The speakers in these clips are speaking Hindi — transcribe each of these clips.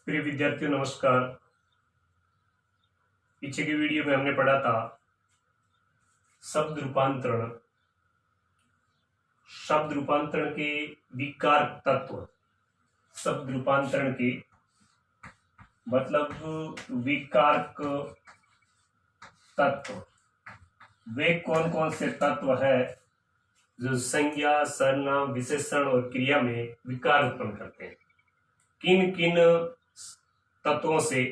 प्रिय विद्यार्थियों नमस्कार। पीछे की वीडियो में हमने पढ़ा था शब्द रूपांतरण। शब्द रूपांतरण के विकार तत्व। शब्द रूपांतरण के मतलब विकारक तत्व वे कौन कौन से तत्व है जो संज्ञा, सर्वनाम, विशेषण और क्रिया में विकार उत्पन्न करते हैं। किन किन तत्वों से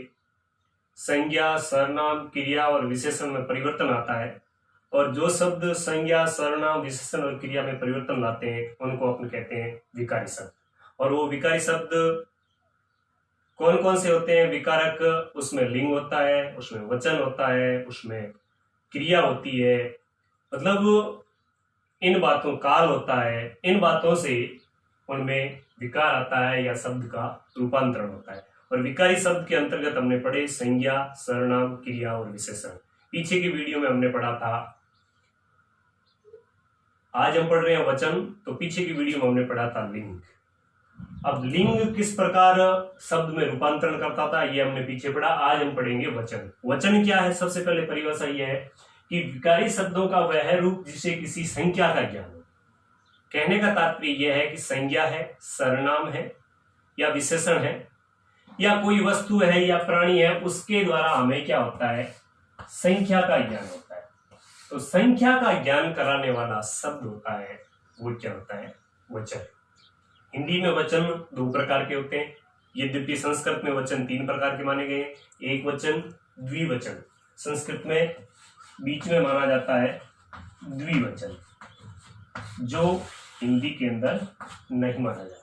संज्ञा, सर्वनाम, क्रिया और विशेषण में परिवर्तन आता है, और जो शब्द संज्ञा, सर्वनाम, विशेषण और क्रिया में परिवर्तन लाते हैं उनको अपन कहते हैं विकारी शब्द। और वो विकारी शब्द कौन कौन से होते हैं? विकारक, उसमें लिंग होता है, उसमें वचन होता है, उसमें क्रिया होती है, मतलब इन बातों, काल होता है, इन बातों से उनमें विकार आता है या शब्द का रूपांतरण होता है। और विकारी शब्द के अंतर्गत हमने पढ़े संज्ञा, सर्वनाम, क्रिया और विशेषण। पीछे की वीडियो में हमने पढ़ा था। आज हम पढ़ रहे हैं वचन, तो पीछे की वीडियो में हमने पढ़ा था लिंग। अब लिंग किस प्रकार शब्द में रूपांतरण करता था ये हमने पीछे पढ़ा। आज हम पढ़ेंगे वचन। वचन क्या है? सबसे पहले परिभाषा यह है कि विकारी शब्दों का वह रूप जिसे किसी संख्या का ज्ञान हो। कहने का तात्पर्य यह है कि संज्ञा है, सर्वनाम है या विशेषण है या कोई वस्तु है या प्राणी है, उसके द्वारा हमें क्या होता है? संख्या का ज्ञान होता है। तो संख्या का ज्ञान कराने वाला शब्द होता है, वो क्या होता है? वचन। हिंदी में वचन दो प्रकार के होते हैं, यद्यपि संस्कृत में वचन तीन प्रकार के माने गए। एक वचन, द्विवचन। संस्कृत में बीच में माना जाता है द्विवचन, जो हिंदी के अंदर नहीं माना जाता।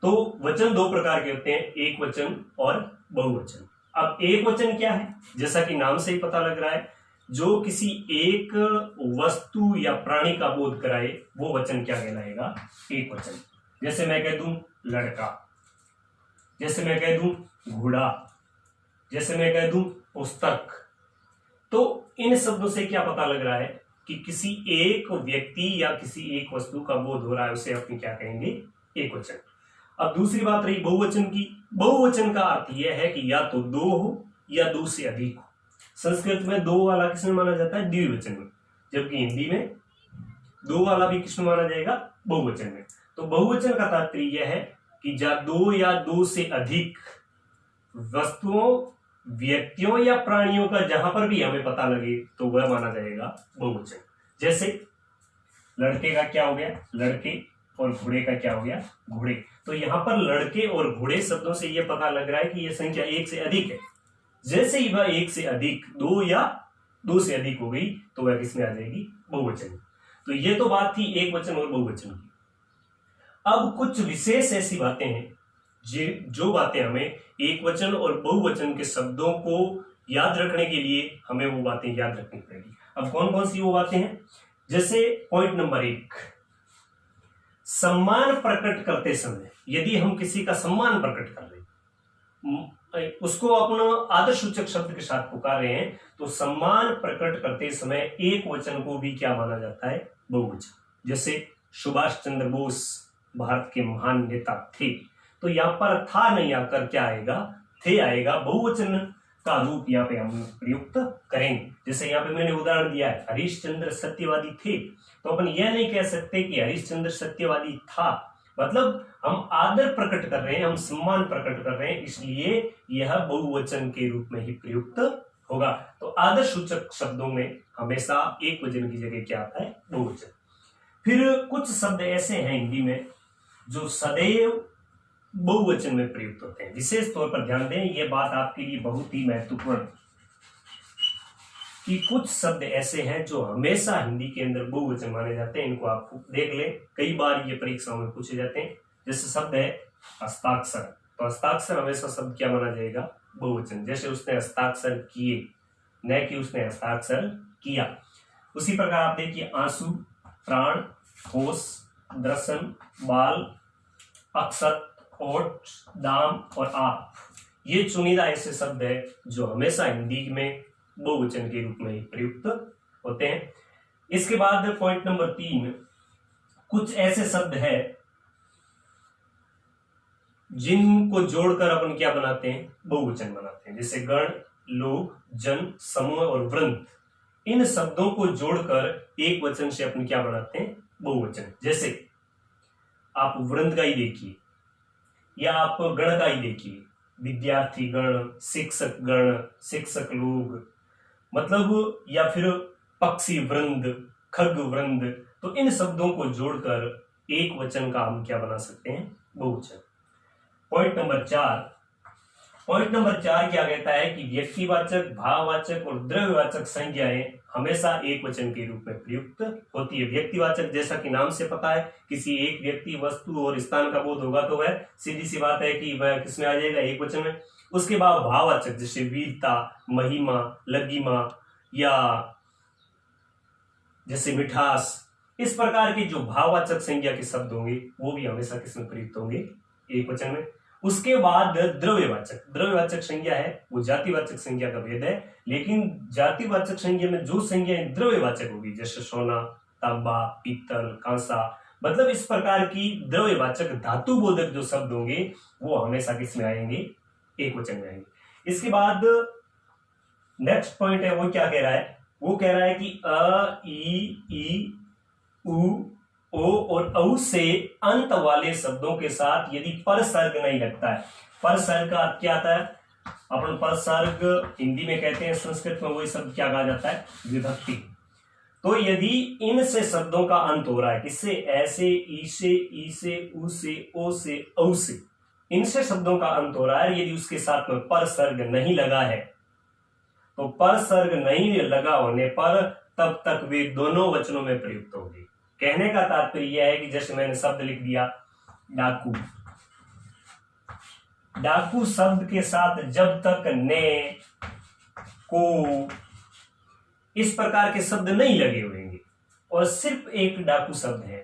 तो वचन दो प्रकार के होते हैं, एक वचन और बहुवचन। अब एक वचन क्या है? जैसा कि नाम से ही पता लग रहा है, जो किसी एक वस्तु या प्राणी का बोध कराए, वो वचन क्या कहलाएगा? एक वचन। जैसे मैं कह दूं लड़का, जैसे मैं कह दूं घोड़ा, जैसे मैं कह दूं पुस्तक। तो इन शब्दों से क्या पता लग रहा है कि किसी एक व्यक्ति या किसी एक वस्तु का बोध हो रहा है, उसे अपन क्या कहेंगे? एक वचन। अब दूसरी बात रही बहुवचन की। बहुवचन का अर्थ यह है कि या तो दो हो या दो से अधिक हो। संस्कृत में दो वाला किसमें माना जाता है? द्विवचन में। जबकि हिंदी में दो वाला भी किसमें माना जाएगा? बहुवचन में। तो बहुवचन का तात्पर्य यह है कि दो या दो से अधिक वस्तुओं, व्यक्तियों या प्राणियों का जहां पर भी हमें पता लगे तो वह माना जाएगा बहुवचन। जैसे लड़के का क्या हो गया? लड़के, और घोड़े का क्या हो गया? घोड़े। तो यहां पर लड़के और घोड़े शब्दों से यह पता लग रहा है कि यह संख्या एक से अधिक है। जैसे ही वह एक से अधिक, दो या दो से अधिक हो गई, तो वह किसमें आ जाएगी? बहुवचन। तो यह तो बात थी एक वचन और बहुवचन की। अब कुछ विशेष ऐसी बातें हैं जो बातें हमें एक वचन और बहुवचन के शब्दों को याद रखने के लिए हमें वो बातें याद रखनी पड़ेगी। अब कौन कौन सी वो बातें हैं? जैसे पॉइंट नंबर 1, सम्मान प्रकट करते समय यदि हम किसी का सम्मान प्रकट कर रहे हैं, उसको अपना आदर सूचक शब्द के साथ पुकार रहे हैं, तो सम्मान प्रकट करते समय एक वचन को भी क्या माना जाता है? बहुवचन। जैसे सुभाष चंद्र बोस भारत के महान नेता थे, तो यहां पर था नहीं आकर क्या आएगा? थे आएगा। बहुवचन का रूप यहाँ पे हम प्रयुक्त करेंगे। जैसे यहाँ पे मैंने उदाहरण दिया है, हरिश्चंद्र सत्यवादी थे, तो अपन यह नहीं कह सकते कि हरिश्चंद्र सत्यवादी था। मतलब हम आदर प्रकट कर रहे हैं, हम सम्मान प्रकट कर रहे हैं, इसलिए यह बहुवचन के रूप में ही प्रयुक्त होगा। तो आदर सूचक शब्दों में हमेशा एक वचन की जगह क्या आता है? बहुवचन। फिर कुछ शब्द ऐसे हैं हिंदी में जो सदैव बहुवचन में प्रयुक्त होते हैं। विशेष तौर पर ध्यान दें, यह बात आपके लिए बहुत ही महत्वपूर्ण कि कुछ शब्द ऐसे हैं जो हमेशा हिंदी के अंदर बहुवचन माने जाते हैं। इनको आप देख लें, कई बार ये परीक्षाओं में पूछे जाते हैं। जैसे शब्द है हस्ताक्षर, तो हस्ताक्षर हमेशा शब्द क्या माना जाएगा? बहुवचन। जैसे उसने हस्ताक्षर किए, न कि उसने हस्ताक्षर किया। उसी प्रकार आप देखिए आंसू, प्राण, होश, दर्शन, बाल, अक्षत, ओट, दाम और आप, ये चुनिंदा ऐसे शब्द है जो हमेशा हिंदी में बहुवचन के रूप में ही प्रयुक्त होते हैं। इसके बाद पॉइंट नंबर 3, कुछ ऐसे शब्द है जिनको जोड़कर अपन क्या बनाते हैं, बहुवचन बनाते हैं। जैसे गण, लोग, जन, समूह और वृंद, इन शब्दों को जोड़कर एक वचन से अपन क्या बनाते हैं, बहुवचन। जैसे आप वृंद का ही देखिए या आप गण का ही देखिए, विद्यार्थी गण, शिक्षक गण, शिक्षक लोग, मतलब या फिर पक्षी वृंद, खग वृंद, तो इन शब्दों को जोड़कर एक वचन का हम क्या बना सकते हैं, बहुवचन। पॉइंट नंबर 4 क्या कहता है कि व्यक्तिवाचक, भाववाचक और द्रव्यवाचक संज्ञाएं हमेशा एक वचन के रूप में प्रयुक्त होती है। व्यक्तिवाचक जैसा कि नाम से पता है, किसी एक व्यक्ति, वस्तु और स्थान का बोध होगा तो वह सीधी सी बात है कि वह किसमें आ जाएगा, एक वचन में। उसके बाद भाववाचक जैसे वीरता, महिमा, लघिमा या जैसे मिठास, इस प्रकार के जो भाववाचक संज्ञा के शब्द होंगे वो भी हमेशा किसमें प्रयुक्त होंगे, एक वचन में। उसके बाद द्रव्यवाचक संज्ञा है, वो जातिवाचक संज्ञा का भेद है, लेकिन जातिवाचक संज्ञा में जो संज्ञाएं द्रव्यवाचक होगी, जैसे सोना, तांबा, पीतल, कांसा, मतलब इस प्रकार की द्रव्यवाचक धातु बोधक जो शब्द होंगे वो हमेशा किसमें आएंगे, एक वचन में आएंगे। इसके बाद नेक्स्ट पॉइंट है, वो क्या कह रहा है, वो कह रहा है कि अ, ई, उ, ओ और औ से अंत वाले शब्दों के साथ यदि परसर्ग नहीं लगता है, परसर्ग का क्या आता है, अपन परसर्ग हिंदी में कहते हैं, संस्कृत में वही शब्द क्या कहा जाता है, विभक्ति। तो यदि इनसे शब्दों का अंत हो रहा है, किससे, ऐसे, ई से, उ से, ओ से, औ से, इनसे शब्दों का अंत हो रहा है, यदि उसके साथ में परसर्ग नहीं लगा है, तो परसर्ग नहीं लगा होने पर तब तक वे दोनों वचनों में प्रयुक्त होंगे। कहने का तात्पर्य यह है कि जैसे मैंने शब्द लिख दिया डाकू, डाकू शब्द के साथ जब तक ने, को, इस प्रकार के शब्द नहीं लगे हुएंगे और सिर्फ एक डाकू शब्द है,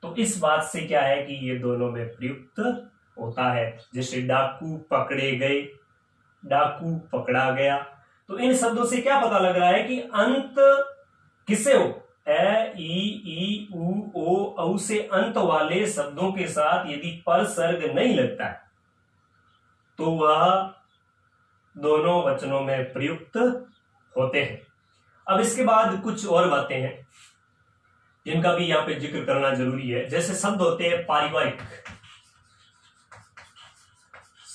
तो इस बात से क्या है कि ये दोनों में प्रयुक्त होता है। जैसे डाकू पकड़े गए, डाकू पकड़ा गया, तो इन शब्दों से क्या पता लग रहा है कि अंत किससे हो, ए, ई, उ, ओ, औ से अंत वाले शब्दों के साथ यदि परसर्ग नहीं लगता है तो वह दोनों वचनों में प्रयुक्त होते हैं। अब इसके बाद कुछ और बातें हैं जिनका भी यहां पे जिक्र करना जरूरी है। जैसे शब्द होते हैं पारिवारिक,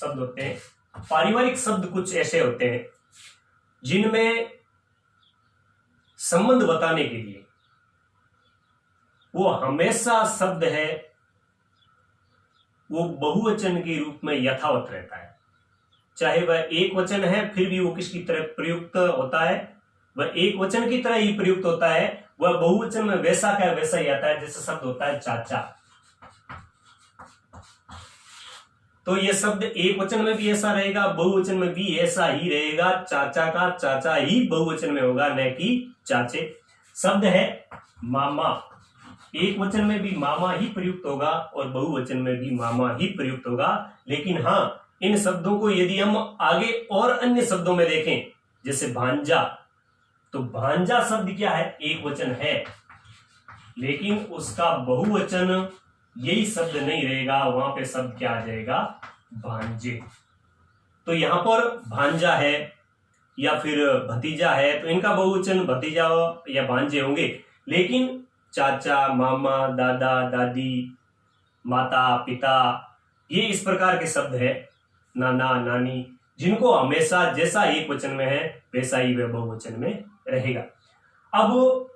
शब्द होते हैं पारिवारिक, शब्द कुछ ऐसे होते हैं जिनमें संबंध बताने के लिए वो हमेशा शब्द है वो बहुवचन के रूप में यथावत रहता है, चाहे वह एक वचन है फिर भी वो किसकी तरह प्रयुक्त होता है, वह एक वचन की तरह ही प्रयुक्त होता है, वह बहुवचन में वैसा का वैसा ही आता है। जैसे शब्द होता है चाचा, तो यह शब्द एक वचन में भी ऐसा रहेगा, बहुवचन में भी ऐसा ही रहेगा, चाचा का चाचा ही बहुवचन में होगा, न कि चाचे। शब्द है मामा, एक वचन में भी मामा ही प्रयुक्त होगा और बहुवचन में भी मामा ही प्रयुक्त होगा। लेकिन हाँ, इन शब्दों को यदि हम आगे और अन्य शब्दों में देखें, जैसे भांजा, तो भांजा शब्द क्या है, एक वचन है, लेकिन उसका बहुवचन यही शब्द नहीं रहेगा, वहां पे शब्द क्या आ जाएगा, भांजे। तो यहां पर भांजा है या फिर भतीजा है, तो इनका बहुवचन भतीजा या भांजे होंगे, लेकिन चाचा, मामा, दादा, दादी, माता, पिता, ये इस प्रकार के शब्द है, नाना, नानी, जिनको हमेशा जैसा एक वचन में है वैसा ही वह बहुवचन में रहेगा। अब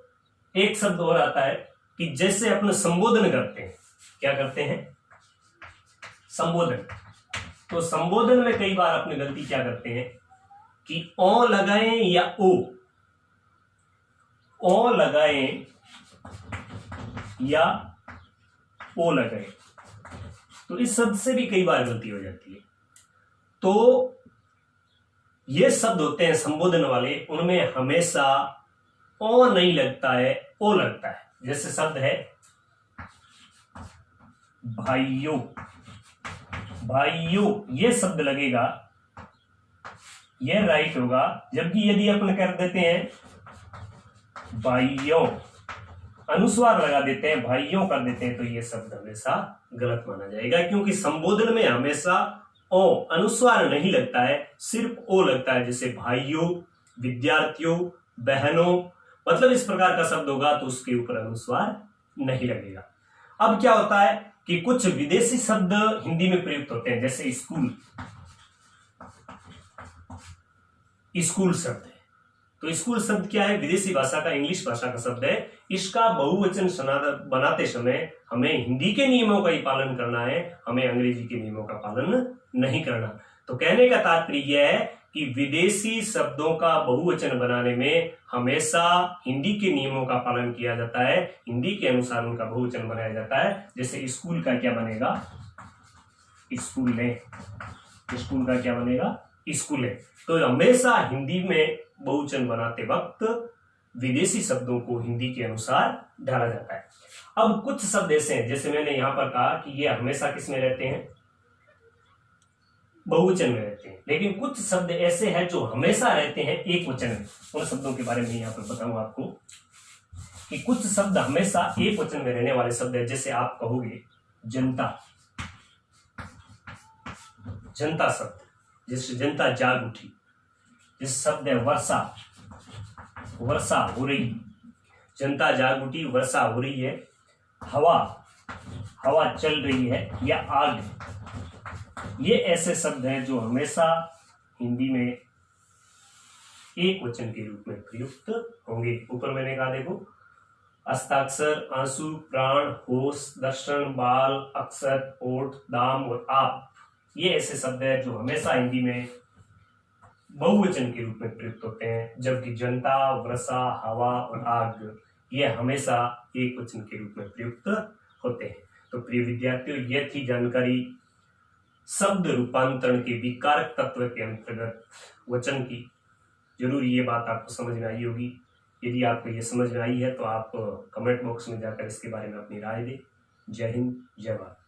एक शब्द और आता है कि जैसे अपने संबोधन करते हैं, क्या करते हैं, संबोधन। तो संबोधन में कई बार अपनी गलती क्या करते हैं कि ओ लगाएं या ओ लगाएं या ओ लगाएं, तो इस शब्द से भी कई बार गलती हो जाती है। तो ये शब्द होते हैं संबोधन वाले, उनमें हमेशा ओ नहीं लगता है, ओ लगता है। जैसे शब्द है भाइयों, भाइयों, ये शब्द लगेगा, यह राइट होगा। जबकि यदि अपन कर देते हैं भाइयों, अनुस्वार लगा देते हैं, भाइयों कर देते हैं, तो ये शब्द हमेशा गलत माना जाएगा, क्योंकि संबोधन में हमेशा ओ अनुस्वार नहीं लगता है, सिर्फ ओ लगता है। जैसे भाइयों, विद्यार्थियों, बहनों, मतलब इस प्रकार का शब्द होगा तो उसके ऊपर अनुस्वार नहीं लगेगा। अब क्या होता है कि कुछ विदेशी शब्द हिंदी में प्रयुक्त होते हैं, जैसे स्कूल, स्कूल शब्द है। तो स्कूल शब्द क्या है? विदेशी भाषा का, इंग्लिश भाषा का शब्द है। इसका बहुवचन बनाते समय हमें हिंदी के नियमों का ही पालन करना है, हमें अंग्रेजी के नियमों का पालन नहीं करना। तो कहने का तात्पर्य यह है कि विदेशी शब्दों का बहुवचन बनाने में हमेशा हिंदी के नियमों का पालन किया जाता है, हिंदी के अनुसार उनका बहुवचन बनाया जाता है। जैसे स्कूल का क्या बनेगा? स्कूलें। स्कूल का क्या बनेगा? स्कूलें। तो हमेशा हिंदी में बहुवचन बनाते वक्त विदेशी शब्दों को हिंदी के अनुसार ढाला जाता है। अब कुछ शब्द ऐसे हैं, जैसे मैंने यहां पर कहा कि ये हमेशा किस में रहते हैं? बहुवचन में रहते हैं। लेकिन कुछ शब्द ऐसे हैं जो हमेशा रहते हैं एक वचन में। उन शब्दों के बारे में यहां पर बताऊंगा आपको कि कुछ शब्द हमेशा एक वचन में रहने वाले शब्द है। जैसे आप कहोगे जनता, जनता शब्द, जैसे जनता जाग उठी। जिस शब्द है वर्षा, वर्षा हो रही, जनता जाग उठी, वर्षा हो रही है। हवा, हवा चल रही है, या आग, ये ऐसे शब्द हैं जो हमेशा हिंदी में एक वचन के रूप में प्रयुक्त होंगे। ऊपर मैंने कहा देखो, हस्ताक्षर, आंसू, प्राण, होश, दर्शन, बाल, अक्षर, ओठ, दाम और आप, ये ऐसे शब्द हैं जो हमेशा हिंदी में बहुवचन के रूप में प्रयुक्त होते हैं। जबकि जनता, वर्षा, हवा और आग ये हमेशा एक वचन के रूप में प्रयुक्त होते हैं। तो प्रिय विद्यार्थियों, यह थी जानकारी शब्द रूपांतरण के विकारक तत्व के अंतर्गत वचन की। जरूर ये बात आपको समझ में आई होगी। यदि आपको ये समझ में आई है तो आप कमेंट बॉक्स में जाकर इसके बारे में अपनी राय दें। जय हिंद, जय भारत।